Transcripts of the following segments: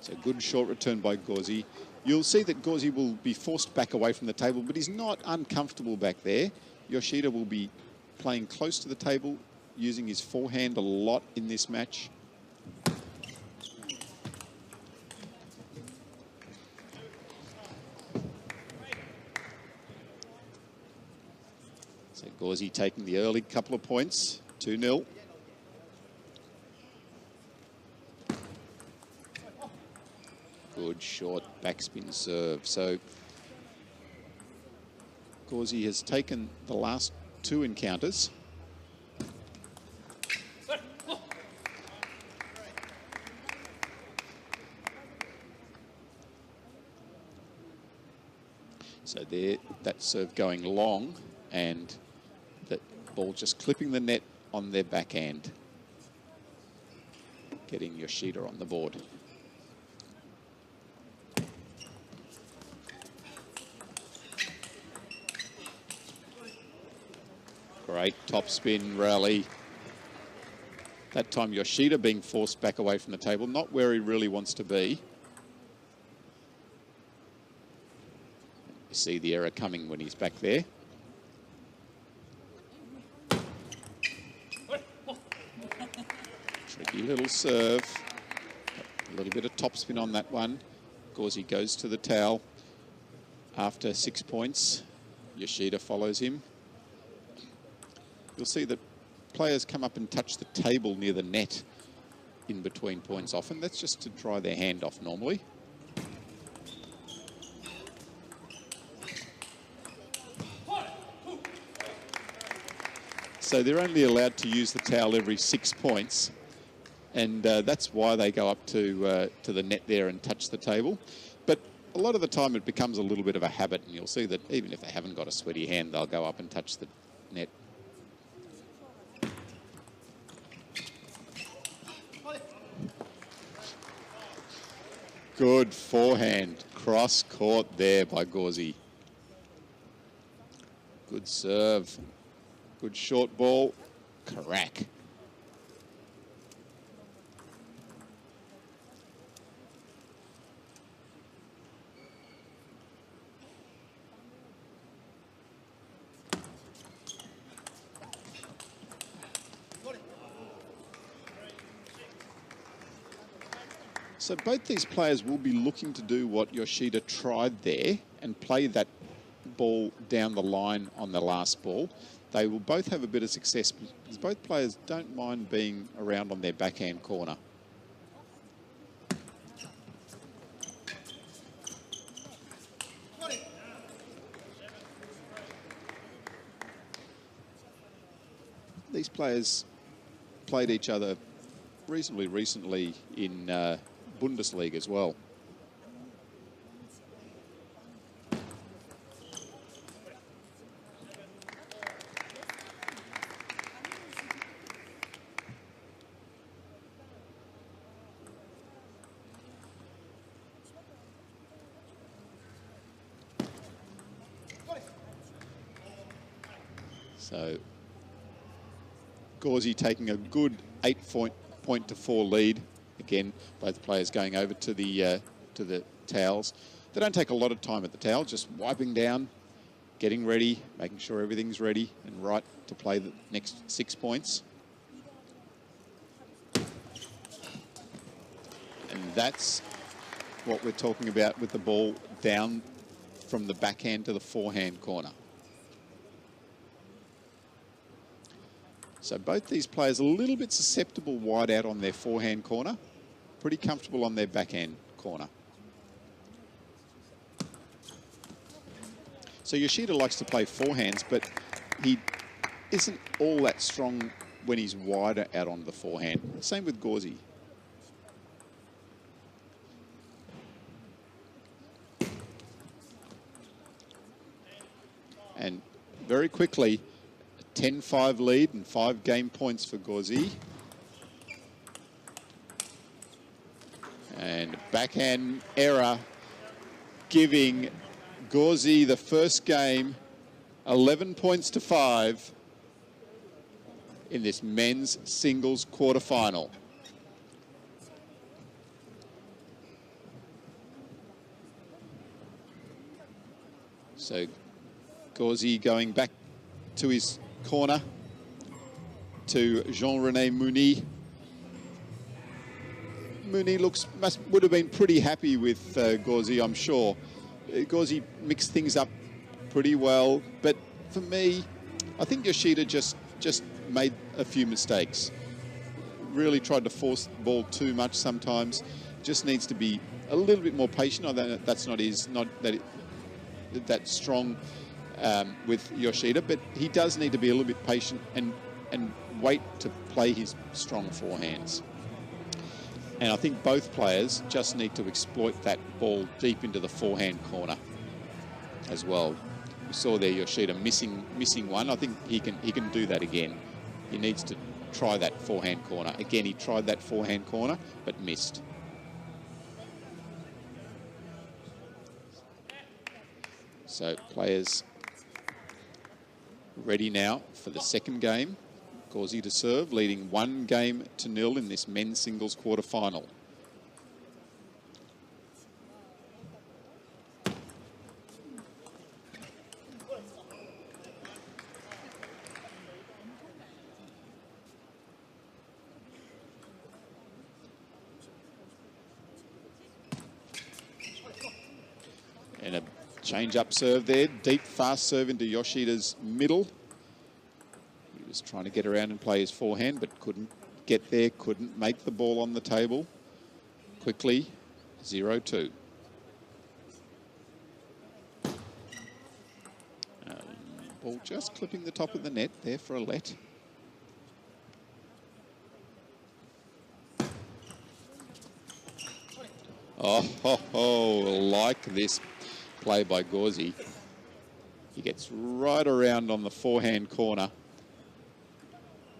So good short return by Gauzy. You'll see that Gauzy will be forced back away from the table, but he's not uncomfortable back there. Yoshida will be playing close to the table, using his forehand a lot in this match. So Gauzy taking the early couple of points, 2-0. Good short backspin serve. So Gauzy has taken the last 2 encounters. So there, that serve going long, and that ball just clipping the net on their backhand, getting Yoshida on the board. Great topspin rally. That time Yoshida being forced back away from the table, not where he really wants to be. You see the error coming when he's back there. Tricky little serve. A little bit of topspin on that one. Gauzy goes to the towel after 6 points. Yoshida follows him. You'll see that players come up and touch the table near the net in between points often. That's just to dry their hand off normally. So they're only allowed to use the towel every 6 points, and that's why they go up to the net there and touch the table. But a lot of the time it becomes a little bit of a habit, and you'll see that even if they haven't got a sweaty hand, they'll go up and touch the net. Good forehand, cross court there by Gauzy. Good serve, good short ball, crack. So both these players will be looking to do what Yoshida tried there and play that ball down the line on the last ball. They will both have a bit of success because both players don't mind being around on their backhand corner. These players played each other reasonably recently in Bundesliga as well. So Gauzy taking a good 8-point-to-4 lead. Again, both players going over to the towels. They don't take a lot of time at the towel, just wiping down, getting ready, making sure everything's ready and right to play the next 6 points. And that's what we're talking about with the ball down from the backhand to the forehand corner. So both these players a little bit susceptible wide out on their forehand corner, pretty comfortable on their backhand corner. So Yoshida likes to play forehands, but he isn't all that strong when he's wider out on the forehand. Same with Gauzy. And very quickly, 10-5 lead and 5 game points for Gauzy. And backhand error giving Gauzy the first game, 11 points to 5 in this men's singles quarterfinal. So Gauzy going back to his corner to Jean-René Mouni. Mouni would have been pretty happy with Gauzy, I'm sure. Gauzy mixed things up pretty well, but for me, I think Yoshida just made a few mistakes. Really tried to force the ball too much sometimes. Just needs to be a little bit more patient. I know that's not that strong with Yoshida, but he does need to be a little bit patient and wait to play his strong forehands. And I think both players just need to exploit that ball deep into the forehand corner as well. We saw there Yoshida missing one. I think he can do that again. He needs to try that forehand corner. Again, he tried that forehand corner, but missed. So players ready now for the second game. Gauzy to serve, leading 1-0 in this men's singles quarter-final. And a change-up serve there, deep, fast serve into Yoshida's middle. He was trying to get around and play his forehand, but couldn't get there, couldn't make the ball on the table. Quickly, 0-2. Ball just clipping the top of the net there for a let. Oh, like this play by Gauzy. He gets right around on the forehand corner,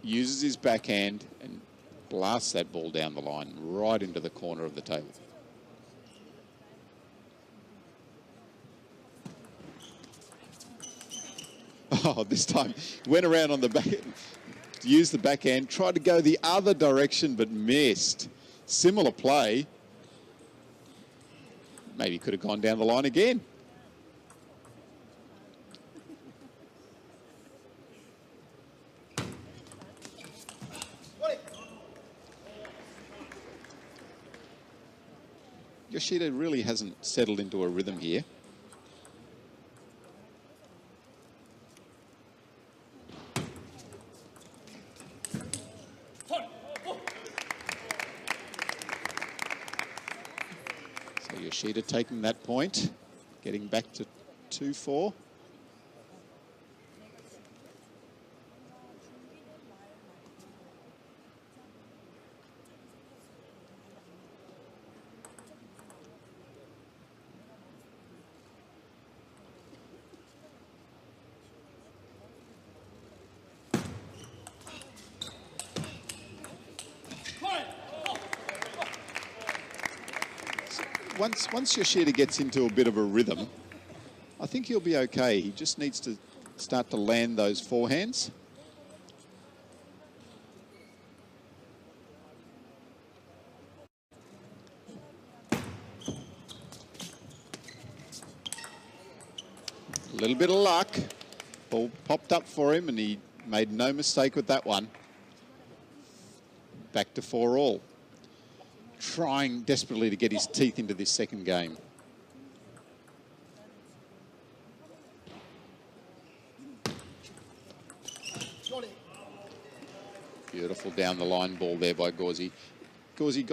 uses his backhand and blasts that ball down the line right into the corner of the table. Oh, this time went around on the back, used the backhand, tried to go the other direction but missed. Similar play. Maybe could have gone down the line again. Yoshida really hasn't settled into a rhythm here. So Yoshida taking that point, getting back to 2-4. Once Yoshida gets into a bit of a rhythm, I think he'll be okay. He just needs to start to land those forehands. A little bit of luck. Ball popped up for him and he made no mistake with that one. Back to 4-all. Trying desperately to get his teeth into this second game. Beautiful down the line ball there by Gauzy. Gauzy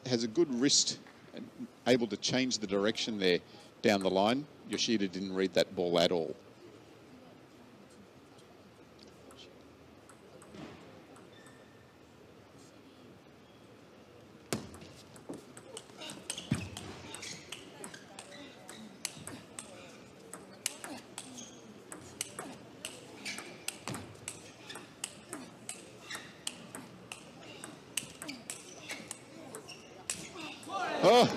has a good wrist and able to change the direction there down the line. Yoshida didn't read that ball at all. Oh,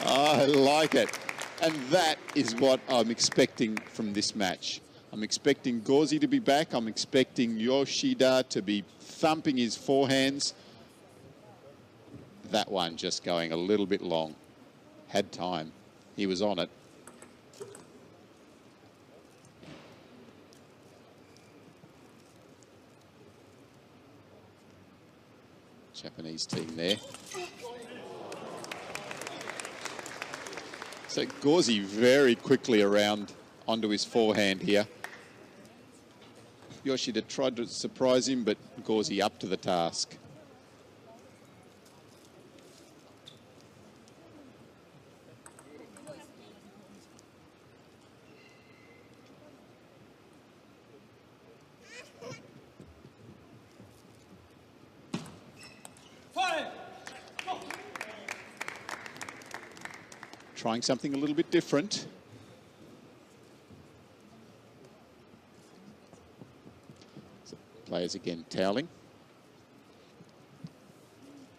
I like it. And that is what I'm expecting from this match. I'm expecting Gauzy to be back. I'm expecting Yoshida to be thumping his forehands. That one just going a little bit long. Had time. he was on it. Japanese team there. So Gauzy very quickly around onto his forehand here. Yoshida tried to surprise him, but Gauzy up to the task. Trying something a little bit different. So players again toweling.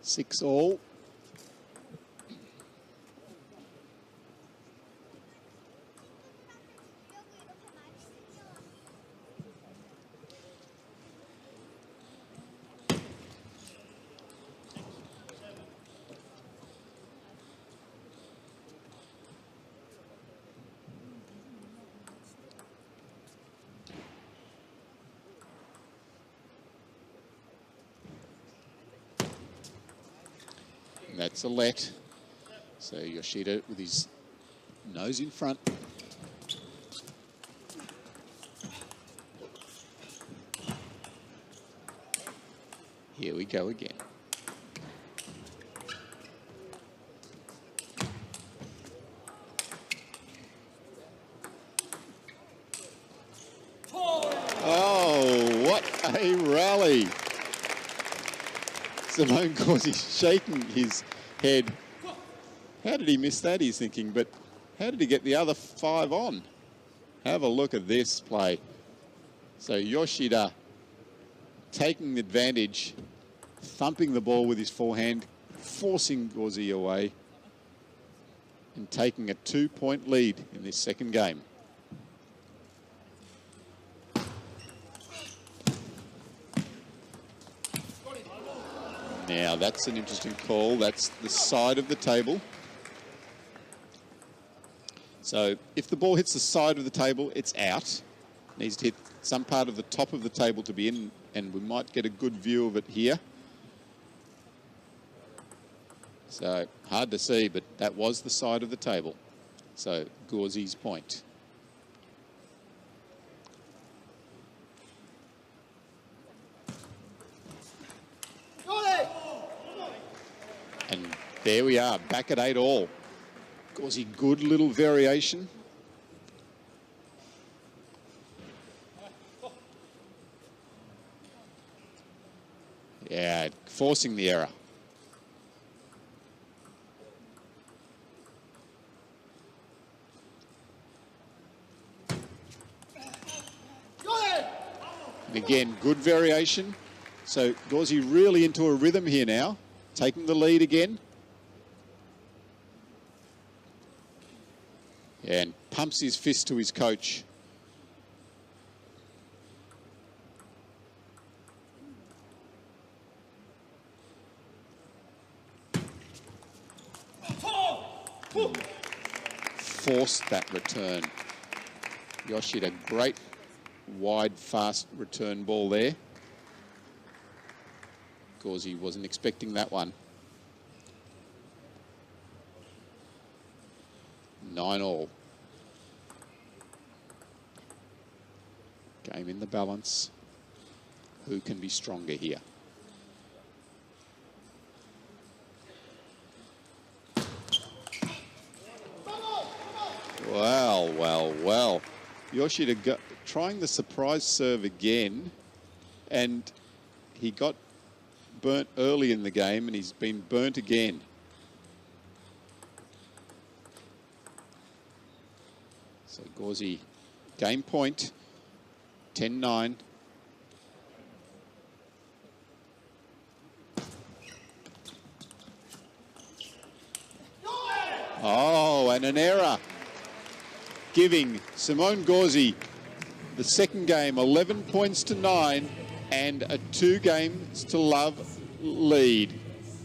6-all. That's a let. So Yoshida with his nose in front. Here we go again. Oh, what a rally. Simone Gauzy shaking his head. How did he miss that, he's thinking, but how did he get the other 5 on? Have a look at this play. So Yoshida taking advantage, thumping the ball with his forehand, forcing Gauzy away, and taking a 2-point lead in this second game. Now, that's an interesting call. That's the side of the table. So if the ball hits the side of the table, it's out. It needs to hit some part of the top of the table to be in, and we might get a good view of it here. So hard to see, but that was the side of the table. So Gauzy's point. And there we are, back at 8-all. Gauzy, good little variation. Yeah, forcing the error. And again, good variation. So Gauzy really into a rhythm here now. Taking the lead again. And pumps his fist to his coach. Forced that return. Yoshida, great wide, fast return ball there. Gauzy wasn't expecting that one. 9-all. Game in the balance. Who can be stronger here? Well, well, well. Yoshida trying the surprise serve again, and he got burnt early in the game, and he's been burnt again. So Gauzy, game point, 10-9. Oh, and an error, giving Simone Gauzy the second game 11 points to 9 and a 2-games-to-love lead.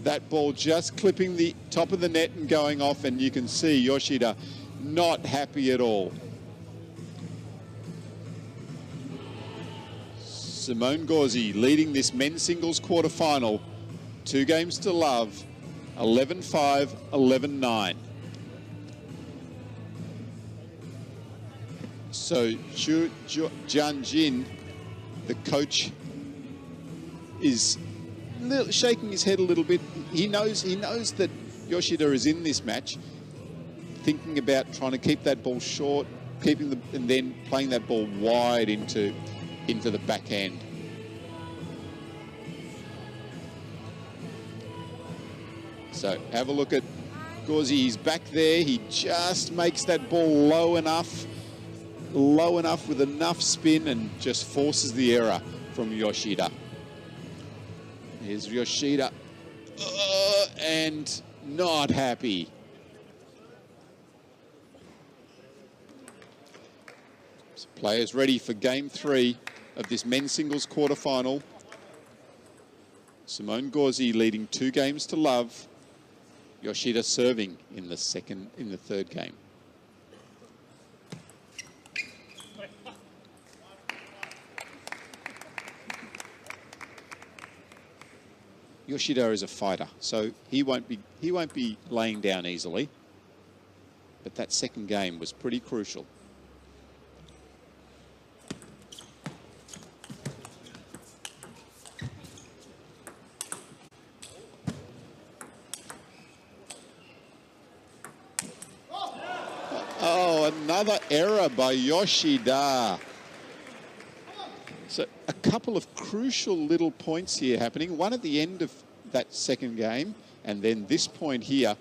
That ball just clipping the top of the net and going off, and you can see Yoshida not happy at all. Simon Gauzy leading this men's singles quarterfinal. 2 games to love, 11-5, 11-9. So Jianjin, the coach, is shaking his head a little bit. He knows that Yoshida is in this match, thinking about trying to keep that ball short, and then playing that ball wide into the backhand. So have a look at Gauzy. He's back there. He just makes that ball low enough with enough spin and just forces the error from Yoshida. Here's Yoshida. And not happy. So players ready for game 3 of this men's singles quarterfinal. Simon Gauzy leading 2 games to love. Yoshida serving in the third game. Yoshida is a fighter, so he won't be laying down easily. But that second game was pretty crucial. Oh, another error by Yoshida. So a couple of crucial little points here happening. One at the end of that second game, and then this point here.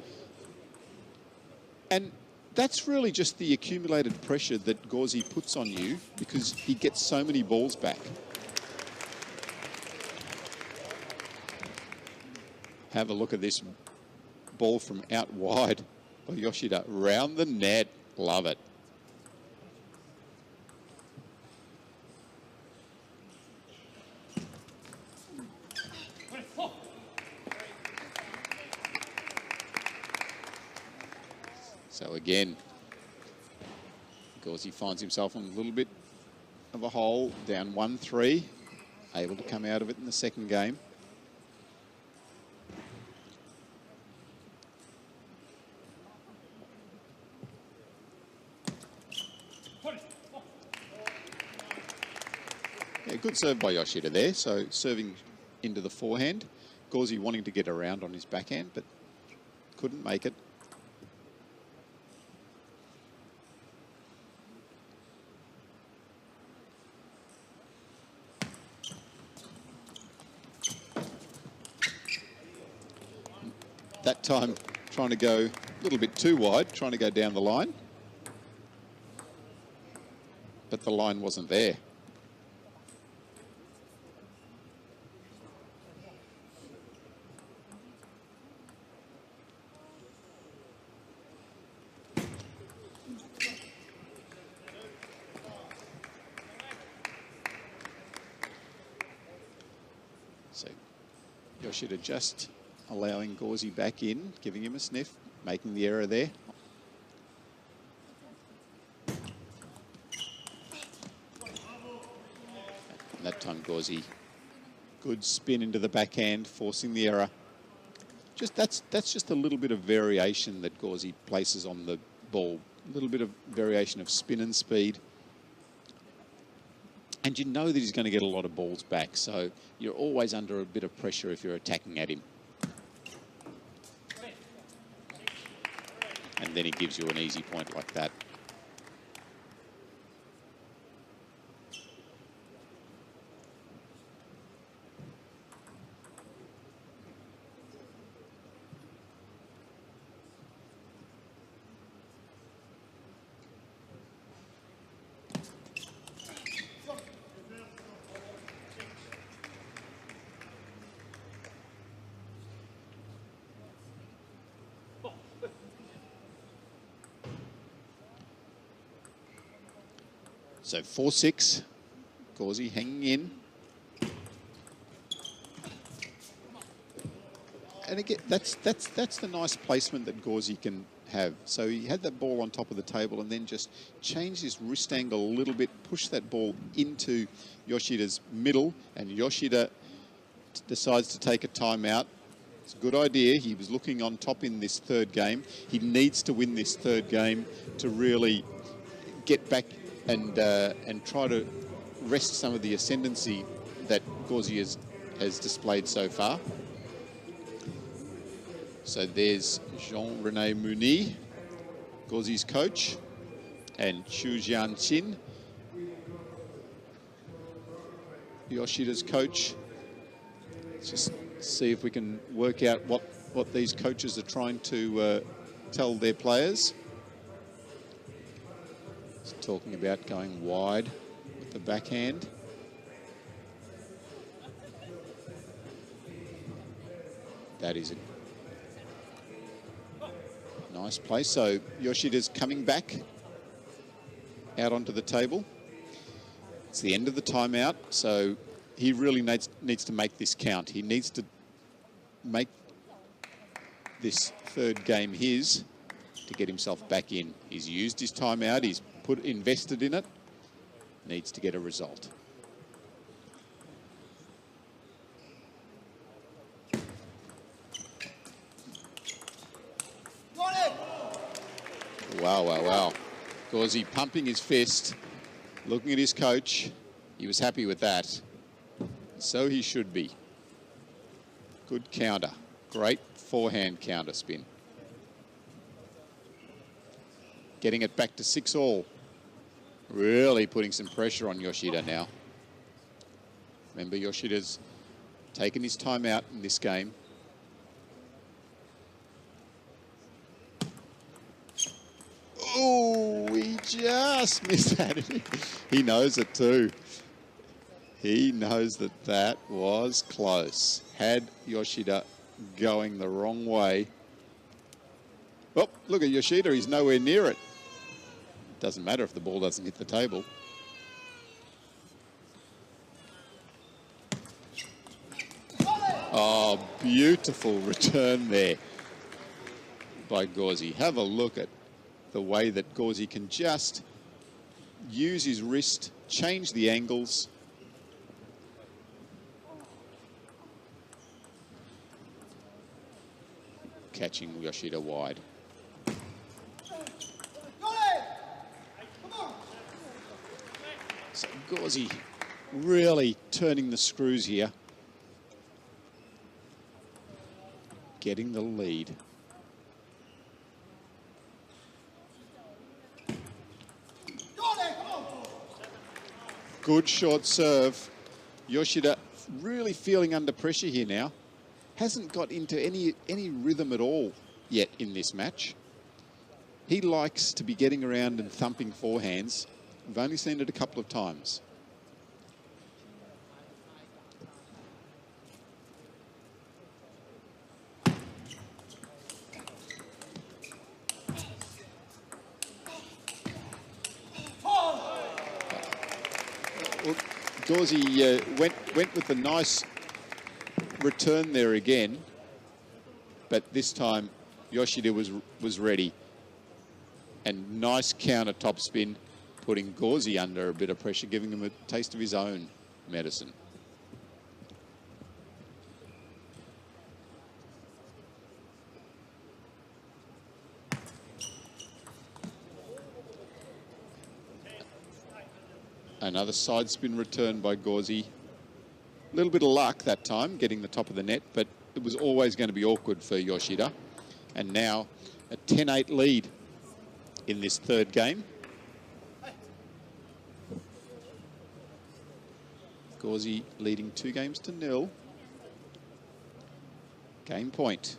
And that's really just the accumulated pressure that Gauzy puts on you because he gets so many balls back. Have a look at this ball from out wide by Yoshida. Round the net. Love it. So again, Gauzy finds himself in a little bit of a hole, down 1-3, able to come out of it in the second game. Yeah, good serve by Yoshida there, so serving into the forehand. Gauzy wanting to get around on his backhand, but couldn't make it. That time trying to go a little bit too wide, trying to go down the line. But the line wasn't there. So Yoshida just allowing Gauzy back in, giving him a sniff, making the error there. And that time Gauzy, good spin into the backhand, forcing the error. That's just a little bit of variation that Gauzy places on the ball. A little bit of variation of spin and speed. And you know that he's going to get a lot of balls back, so you're always under a bit of pressure if you're attacking at him. And then he gives you an easy point like that. So 4-6, Gauzy hanging in. And again, that's the nice placement that Gauzy can have. So he had that ball on top of the table and then just changed his wrist angle a little bit, pushed that ball into Yoshida's middle, and Yoshida decides to take a timeout. It's a good idea. He was looking on top in this third game. He needs to win this third game to really get back and try to wrest some of the ascendancy that Gauzy has displayed so far. So there's Jean-René Mouni, Gauzy's coach, and Chu Jianqin, Yoshida's coach. Let's just see if we can work out what these coaches are trying to tell their players. He's talking about going wide with the backhand. That is a nice play. So Yoshida's coming back out onto the table. It's the end of the timeout, so he really needs to make this count. He needs to make this third game his to get himself back in. He's used his timeout, he's invested in it, needs to get a result. Wow, wow, wow. Gauzy pumping his fist, looking at his coach. He was happy with that. So he should be. Good counter. Great forehand counter spin. Getting it back to 6-all. Really putting some pressure on Yoshida now. Remember, Yoshida's taken his time out in this game. Oh, he just missed that. He knows it too. He knows that that was close. Had Yoshida going the wrong way. Oh, look at Yoshida. He's nowhere near it. Doesn't matter if the ball doesn't hit the table. Oh, beautiful return there by Gauzy. Have a look at the way that Gauzy can just use his wrist, change the angles. Catching Yoshida wide. So Gauzy really turning the screws here. Getting the lead. Good short serve. Yoshida really feeling under pressure here now. Hasn't got into any rhythm at all yet in this match. He likes to be getting around and thumping forehands. We've only seen it a couple of times. Well, Gauzy went with a nice return there again, but this time Yoshida was ready. And nice counter top spin, putting Gauzy under a bit of pressure, giving him a taste of his own medicine. Another side spin return by Gauzy. A little bit of luck that time, getting the top of the net, but it was always going to be awkward for Yoshida. And now a 10-8 lead in this third game. Gauzy leading 2-0. Game point.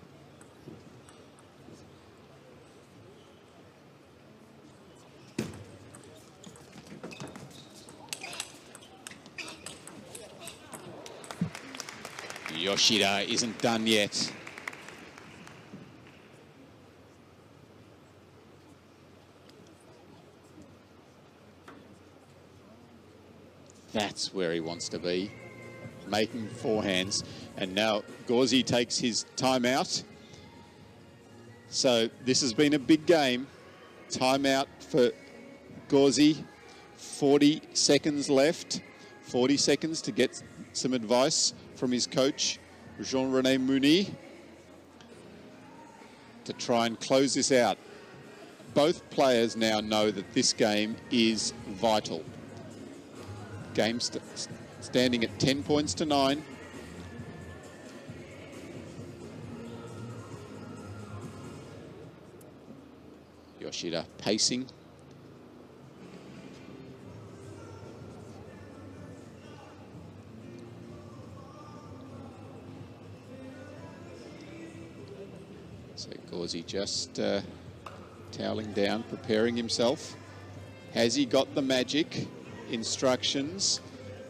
Yoshida isn't done yet. That's where he wants to be, making forehands. And now Gauzy takes his time out. So this has been a big game. Timeout for Gauzy. 40 seconds left. 40 seconds to get some advice from his coach, Jean-René Mouni, to try and close this out. Both players now know that this game is vital. Game standing at 10 points to 9. Yoshida pacing. So Gauzy just toweling down, preparing himself. Has he got the magic instructions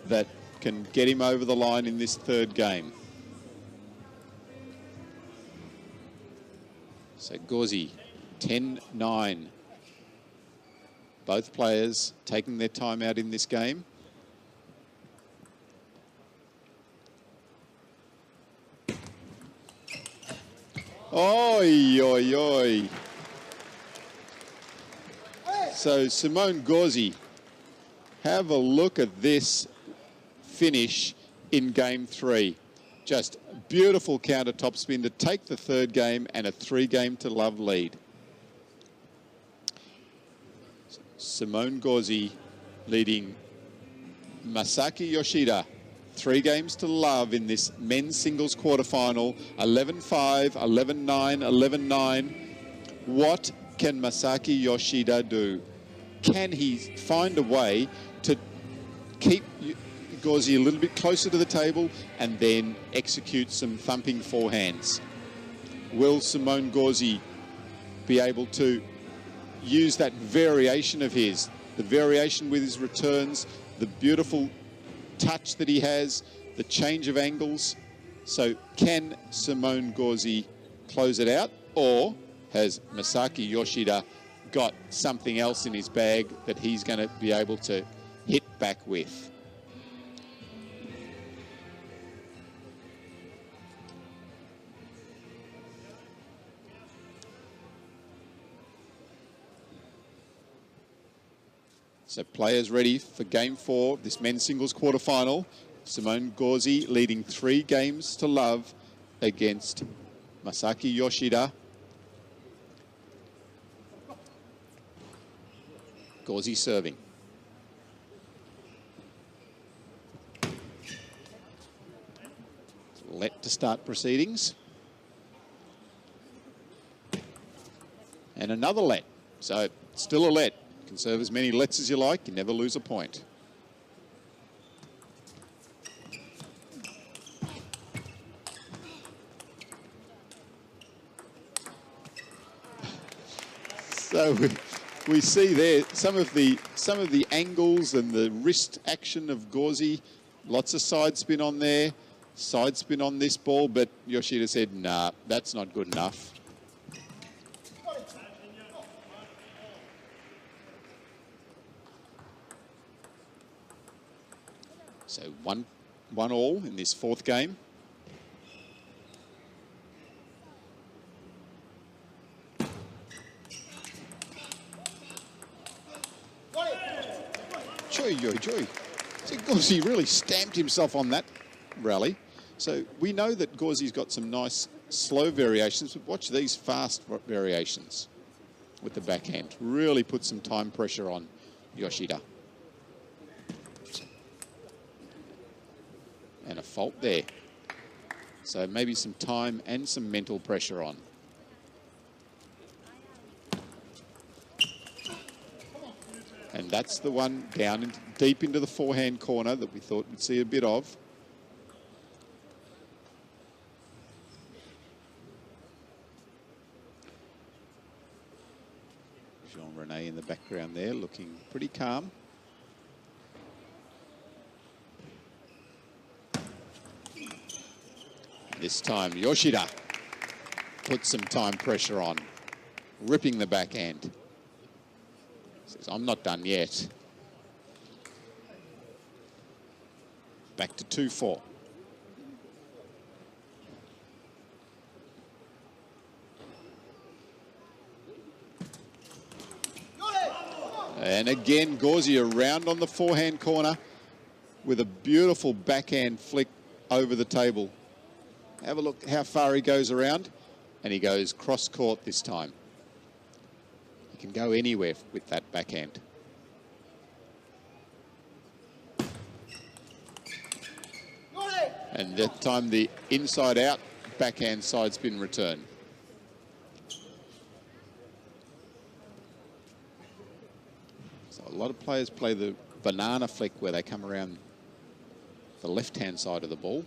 that can get him over the line in this third game? So Gauzy, 10-9. Both players taking their time out in this game. Oi, oi, oi. So Simon Gauzy, have a look at this finish in game 3. Just beautiful counter topspin to take the third game and a 3-game to love lead. Simon Gauzy leading Masaki Yoshida 3 games to love in this men's singles quarterfinal. 11-5, 11-9, 11-9. What can Masaki Yoshida do? Can he find a way to keep Gauzy a little bit closer to the table and then execute some thumping forehands? Will Simon Gauzy be able to use that variation of his, the variation with his returns, the beautiful touch that he has, the change of angles? So can Simon Gauzy close it out, or has Masaki Yoshida got something else in his bag that he's going to be able to hit back with? So players ready for game 4, this men's singles quarterfinal. Simon Gauzy leading 3 games to love against Masaki Yoshida. Gauzy serving. Let to start proceedings. And another let. So still a let. You can serve as many lets as you like. You never lose a point. So we see there some of the angles and the wrist action of Gauzy. Lots of side spin on there, side spin on this ball, but Yoshida said, nah, that's not good enough. So 1-1 in this 4th game. Joy. So Gauzy really stamped himself on that rally. So we know that Gauzy's got some nice slow variations, but watch these fast variations with the backhand. Really put some time pressure on Yoshida. And a fault there. So maybe some time and some mental pressure on. And that's the one down deep into the forehand corner that we thought we'd see a bit of. Jean-René in the background there, looking pretty calm. This time, Yoshida puts some time pressure on, ripping the backhand. Says, I'm not done yet. Back to 2-4. And again, Gauzy around on the forehand corner with a beautiful backhand flick over the table. Have a look how far he goes around, and he goes cross court this time. He can go anywhere with that backhand. And that time the inside out backhand side spin return. So a lot of players play the banana flick where they come around the left-hand side of the ball.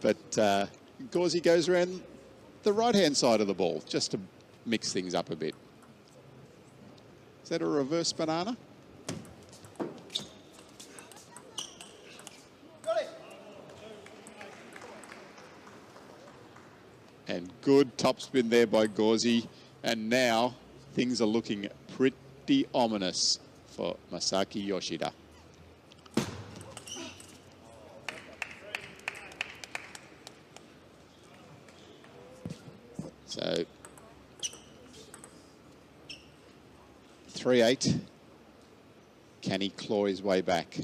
But Gauzy goes around the right-hand side of the ball just to mix things up a bit. Is that a reverse banana? And good topspin there by Gauzy. And now things are looking pretty ominous for Masaki Yoshida. So 3-8. Can he claw his way back?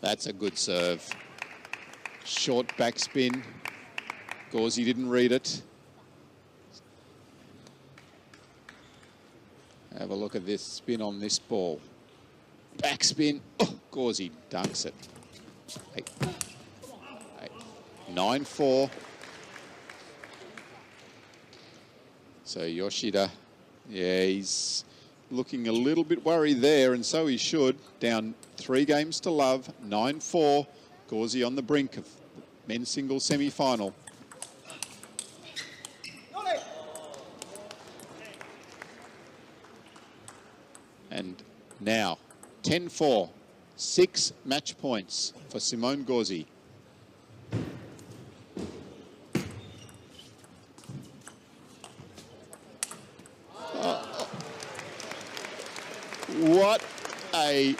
That's a good serve. Short backspin. Gauzy didn't read it. Have a look at this spin on this ball. Backspin. Oh, Gauzy dunks it. 9-4. So Yoshida, yeah, he's looking a little bit worried there, and so he should. Down 3 games to love, 9-4. Gauzy on the brink of men's singles semi-final. And now 10-4, 6 match points for Simon Gauzy. What a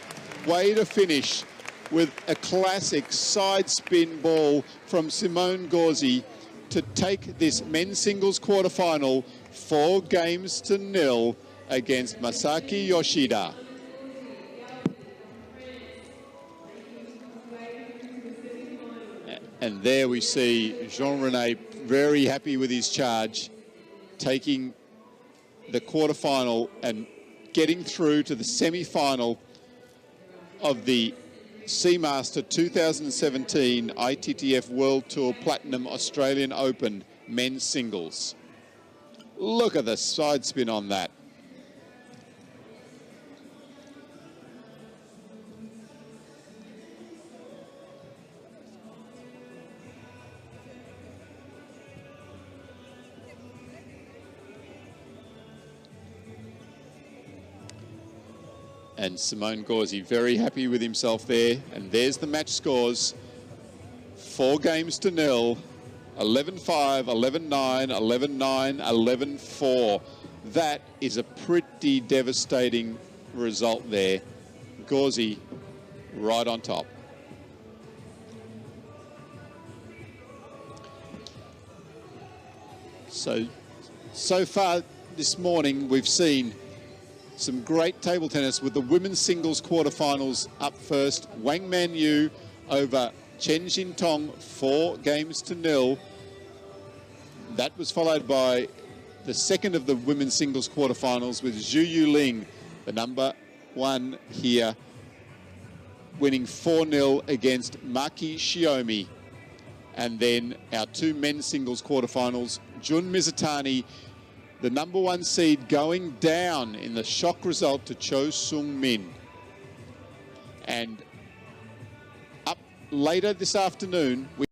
way to finish with a classic side spin ball from Simon Gauzy to take this men's singles quarterfinal 4-0 against Masaki Yoshida. And there we see Jean-René very happy with his charge, taking the quarterfinal and getting through to the semi-final of the Seamaster 2017 ITTF World Tour Platinum Australian Open men's singles. Look at the side spin on that. And Simon Gauzy very happy with himself there. And there's the match scores. 4-0, 11-5, 11-9, 11-9, 11-4. That is a pretty devastating result there. Gauzy right on top. So far this morning we've seen some great table tennis with the women's singles quarterfinals up first. Wang Manyu over Chen Xintong, 4-0. That was followed by the second of the women's singles quarterfinals with Zhu Yuling, the number 1 here, winning 4-0 against Maki Shiomi. And then our 2 men's singles quarterfinals, Jun Mizutani, the number 1 seed, going down in the shock result to Cho Sung Min. And up later this afternoon,